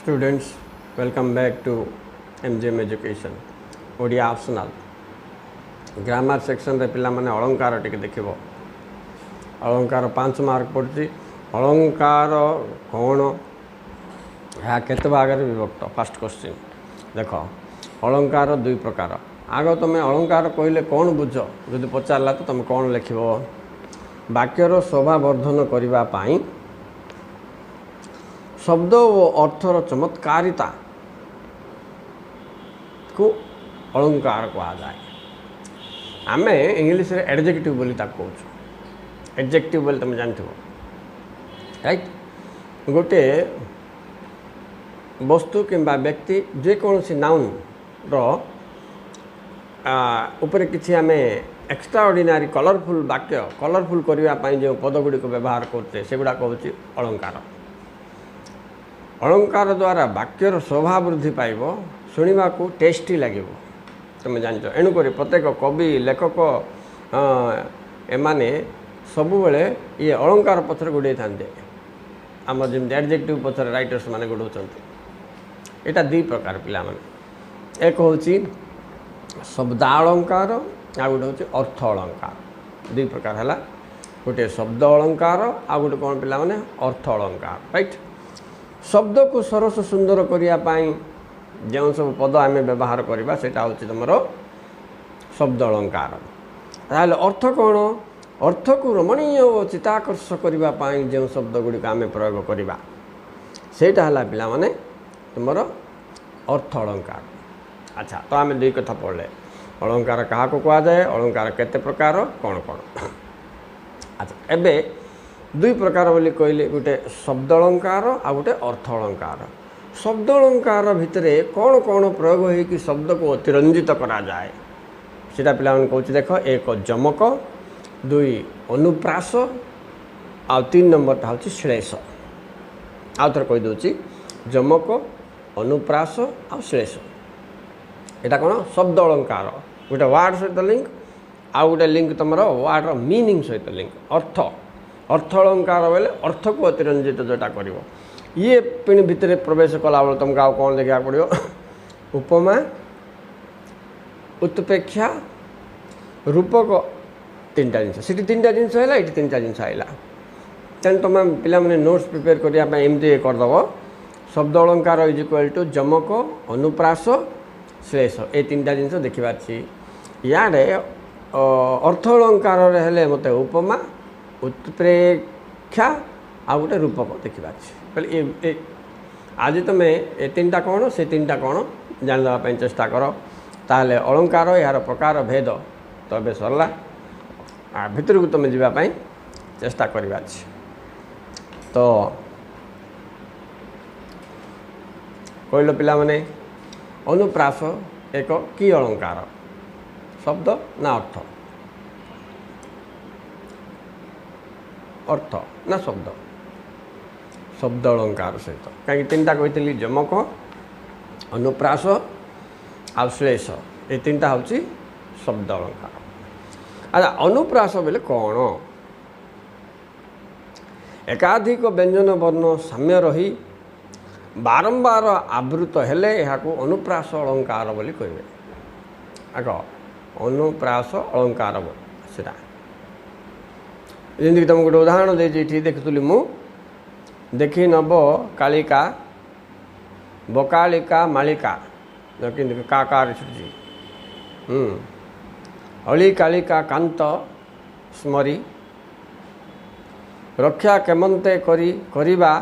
Students, welcome back to MGM Education. Odia optional grammar section रे पिला माने अलंकार टिके देखिबो। अलंकार 5 मार्क पड़ती। अलंकार कौन या केते भाग रे विभक्त? फर्स्ट क्वेश्चन देख। अलंकार दुई प्रकार। आग तुम अलंकार कहले कौन बुझ जदि पचारला तो तुम कौन लिखिबो? वाक्यर शोभा वर्धन करिबा पाई शब्द और अर्थर चमत्कारिता को अलंकार कहा जाए। आम इंग्लीश रे एडजेक्टिव बोली ताको कहूँ। एडजेक्टिव बोली तुम जानथिबो, राइट? गोटे वस्तु किंबा व्यक्ति जेकोसी नाउन रो ऊपर किसी आम एक्स्ट्रा ऑर्डिनरी कलरफुल वाक्य कलरफुल करने जो पदगुड़ी को व्यवहार करते से गुड़ा कहूँ अलंकार। अलंकार द्वारा वाक्यर शोभा वृद्धि पाइब, शुणा को टेस्टी लगे। तुम जान एणुक प्रत्येक कवि लेखक एमाने सबुबले ये अलंकार पछरे गुड़े था आम जमी एडजेक्टिव पछरे राइटर्स माने गुड़ाउछन्ति। एटा दुई प्रकार पिला माने। एक हूँ शब्दालंकार आ गोटे हूँ अर्थ अलंकार। दुई प्रकार है। गोटे शब्द अलंकार आ गोटे कौन पिला माने अर्थ अलंकार, राइट? शब्द को सरस सुंदर करने जो सब पद आम व्यवहार करवा से हूँ तुम शब्द अलंकार। ताहले अर्थ कौन? अर्थ को रमणीय और चित्ताकर्ष करने जो शब्द गुड़िक आम प्रयोग करवा सेटा है पिला माने तुम अर्थ अलंकार। अच्छा, तो आम दुई कथा पढ़ले। अलंकार क्या कह जाए, अलंकार केते प्रकार, कौन कौन? अच्छा, एबे दुई प्रकार बोली कहले, गोटे शब्द अलंकार आ गोटे अर्थ अलंकार। शब्द अलंकार भितर कौन कौन प्रयोग हो कि शब्द को अतिरंजित करा जाए सीटा पिला कहूँ। देख, एक जमक, दुई अनुप्रास, आ 3 नंबर हूँ श्लेष। आउ थे कहीदे जमक, अनुप्रास आ श्लेष। यहाँ कौन शब्द अलंकार? गोटे वार्ड सहित लिंक आ गोटे लिंक तुम वार्डर मीनिंग सहित लिंक अर्थ। अर्थ अलंकार बेले अर्थ को अतिरंजित जोटा कर ये पिण भितर प्रवेश कला बेले तुमको आउ कौन देखा पड़ो? उपमा, उत्प्रेक्षा, रूपक, 3टा जिन। सीटी 3टा जिन है, ये 3टा जिन आईला। तेनाली तुम पे नोट्स प्रिपेयर करने एमती करदेव। शब्द अलंकार इज इक्वाल टू जमक, अनुप्रास, श्लेष। ये 3टा जिन देखिए। इे अर्थ अलंकार हेले मत उपमा, उत्प्रेक्षा आ गोटे रूपक देखा। कहले आज तुम ये 3टा कौन से 3टा कौन जानदेवाई चेष्टा कर। ताहले अलंकार यार प्रकार भेद तो ए सरला। भितर को तुम जावाई चेष्टा करवा। तो कहल पिला माने अनुप्रास एक कि अलंकार? शब्द ना अर्थ? अर्थ ना शब्द? शब्द अलंकार सहित कहीं 3टा कही जमक, अनुप्रास आ श्लेष। ये 3टा हूँ शब्द अलंकार। अच्छा, अनुप्रास बेले कौन? एकाधिक व्यंजन वर्ण साम्य रही बारंबार आवृत हेले यहाँ अनुप्रास अलंकार बोली कहे। आग अनुप्रास अलंकार सीटा जमी तुम गोटे उदाहरण देती देखुली मु देखी नब कालिका बकालिका मालिका का छुटी अली कालिका कांत स्मरी रक्षा केमंते करी करिबा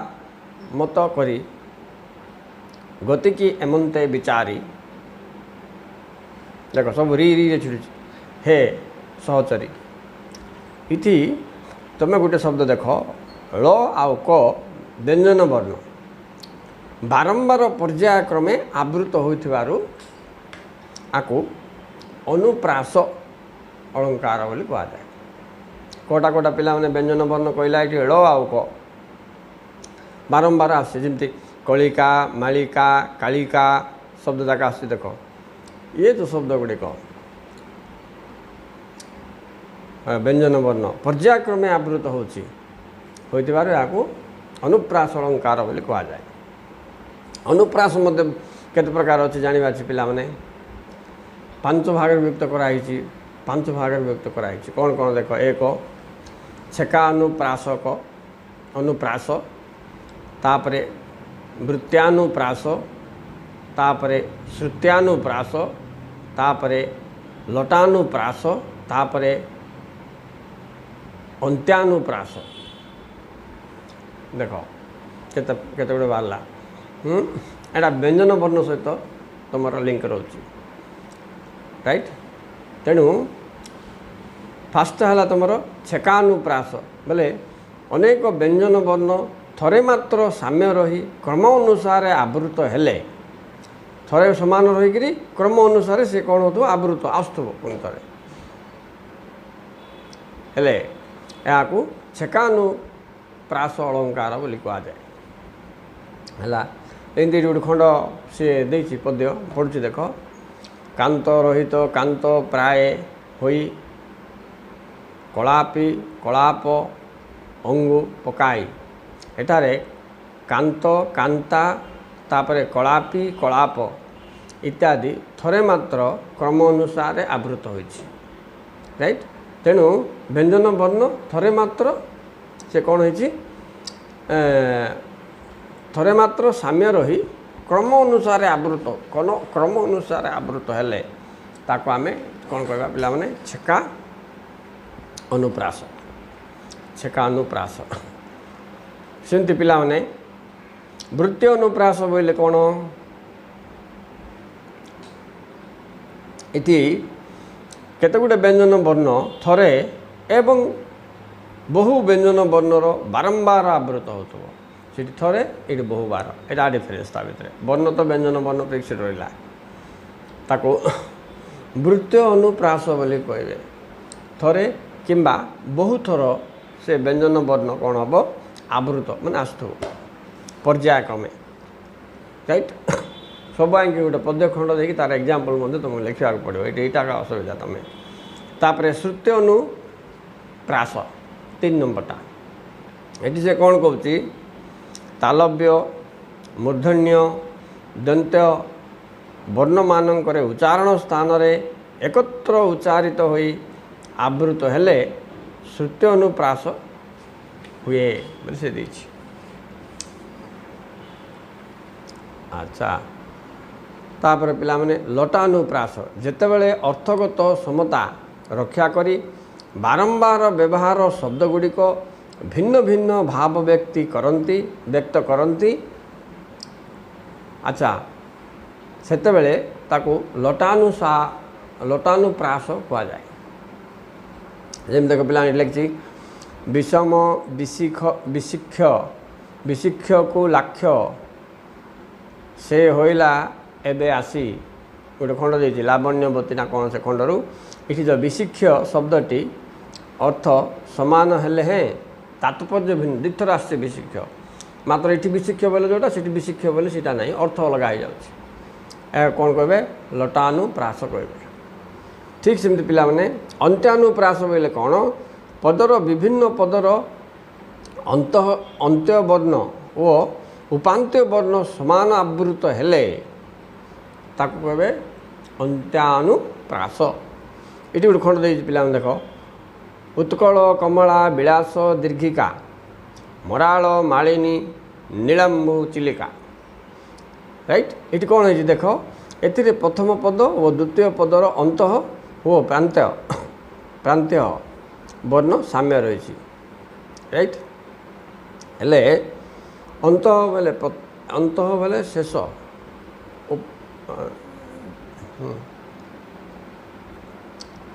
मत करी गतिकी एमंते विचारी। देख सब री रे छुटी हे सहचरी। इति तुम गोटे शब्द देख ल आउ क व्यंजन वर्ण बारंबार पर्यायक्रमे आवृत होइथिबारु आकु अनुप्रास अलंकार बोली कह जाए। कोटा कोटा पिला माने व्यंजन वर्ण कहला ये ल आउ क बारंबार आसे जमती कलिका, मालिका, कालिका शब्द जाक आस। देख ये तो शब्द गुड़िक व्यंजन वर्ण पर्यायक्रमे आवृत होती अनुप्रास अलंकार बोली कह जाए। अनुप्रास मध्य केते प्रकार अच्छे जानवा पिला माने 5 भाग विभक्त कराई 5 भाग विभक्त कराई कौन कौन देख एक छेका अनुप्रासक अनुप्रास तापरे वृत्त्यानुप्रास तापरे श्रुत्यानुप्रास तापरे लटानुप्रास तापरे अंत्यानुप्रास देख केते केते गुड़े बाहरला एटा व्यंजन वर्ण सहित तुम लिंक रोचे राइट तेणु फास्ट है तुम छेकानुप्रास बोले अनेक व्यंजन वर्ण थरे मात्र साम्य रही क्रम अनुसार आवृत हेले थरे समान रही क्रम अनुसार से कौन हो आवृत आसुव पुणी थे हेले या छेकानुप्रास अलंकार बोली कहुए है एमती गोटे खंड सी दे पद्य पढ़ुची देख कांत रहित कांत प्राय होई कलापी कलाप अंगु पकाई एठारे कांत कांता तापरे कलापी कलाप इत्यादि थरे मात्र क्रम अनुसार आवृत होइछि राइट तेणु व्यंजन वर्ण थरे मात्र से कौन होइछि थरे मात्र साम्य रही क्रम अनुसार आवृत क्रम अनुसार आवृत हेले ताको आमे कौन कहबा पिला माने छेका अनुप्रास छेका अनुप्रास सेमती पिला माने वृत्ति अनुप्रास बोले कौन इति केते गुटे व्यंजन वर्ण थरे एवं बहु व्यंजन वर्णर बारंबार आवृत होतो सीट थरे ये बहुबार यहाँ डिफरेन्स ता भर वर्ण तो व्यंजन वर्ण फिक्सड रहा ताको वृत्ति अनुप्रास बोली कहे थरे किंबा बहु थर से व्यंजन वर्ण कौन हम आवृत माने आसु पर्यायक्रमे राइट सब आई गोटे पद्य खंड देखिए तार एग्जाम्पल तुमको लिखा पड़ो यहाँ असुविधा तुम्हें तापर श्रुति अनुप्रास 3 नंबरटा ये से कौन कहती तालव्य मूर्धन्य दंत्य वर्ण मानकर उच्चारण स्थान रे एकत्र उच्चारित होई आवृत हेले श्रुति अनुप्रास हुए बोले से देछि अच्छा तापर पिला माने लटानुप्रास जेतेबेले अर्थगत समता रक्षा करी बारंबार व्यवहार शब्द गुड़िक भिन्न भिन्न भाव व्यक्ति व्यक्त करती अच्छा सेतेबेले ताको लटानुप्रास कह जाए जमी देख पिला लिखी विषम विशिक्ष को लाक्ष्य से होइला एबे आसी गोटे खंड देती लावण्यवती ना कौन से खंडरू ये जो विशिक्ष शब्दटी अर्थ समान हेले हैं तात्पर्य भिन्न दिथर आसছে विशिक्ष मात्र ये विशिक्ष बोले जोटा से विशिक्ष बोले सीटा नहीं अर्थ अलग हो जाए कौन कहे लटानुप्रास कहे ठीक सेमती पिला माने अंत्यानुप्रास बोले कौन पदर विभिन्न पदर अंत्य वर्ण और उपांत्य वर्ण समान आवृत हेले ताको कहे अंत्यानुप्रास ये गोटे खंड दे पिला देख उत्कल कमला विलास दीर्घिका मराल मालिनी नीलम्बु चिलिका राइट ये कौन है देख ए प्रथम पद और द्वितीय पदर अंत और प्रांत्य वर्ण साम्य रही राइट हेले अंत बेले शेष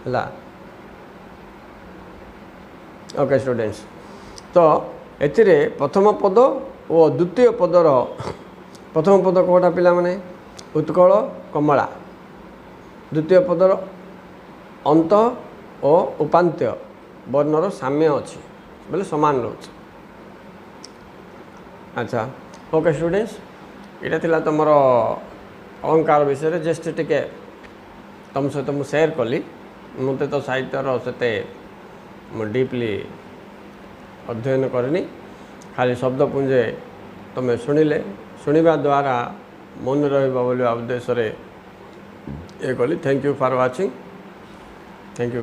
है ओके स्टूडेंट्स तो एथिरे प्रथम पद और द्वितीय पदर प्रथम पद कौटा पिला माने उत्कल कमला द्वितीय पदर अंत और उपांत्य वर्णर साम्य अच्छी बोले समान रोच अच्छा ओके स्टूडेंट्स यहाँ थिला तुमर अलंकार विषय जस्ट टिके तुम सहित मुझे सेयार कली मत तो साहित्यर से डीपली अध्ययन करनी खाली शब्दपुंजे तुम शुणिले शुणा द्वारा मन रहा उद्देश्य ये कली। Thank you for watching. Thank you.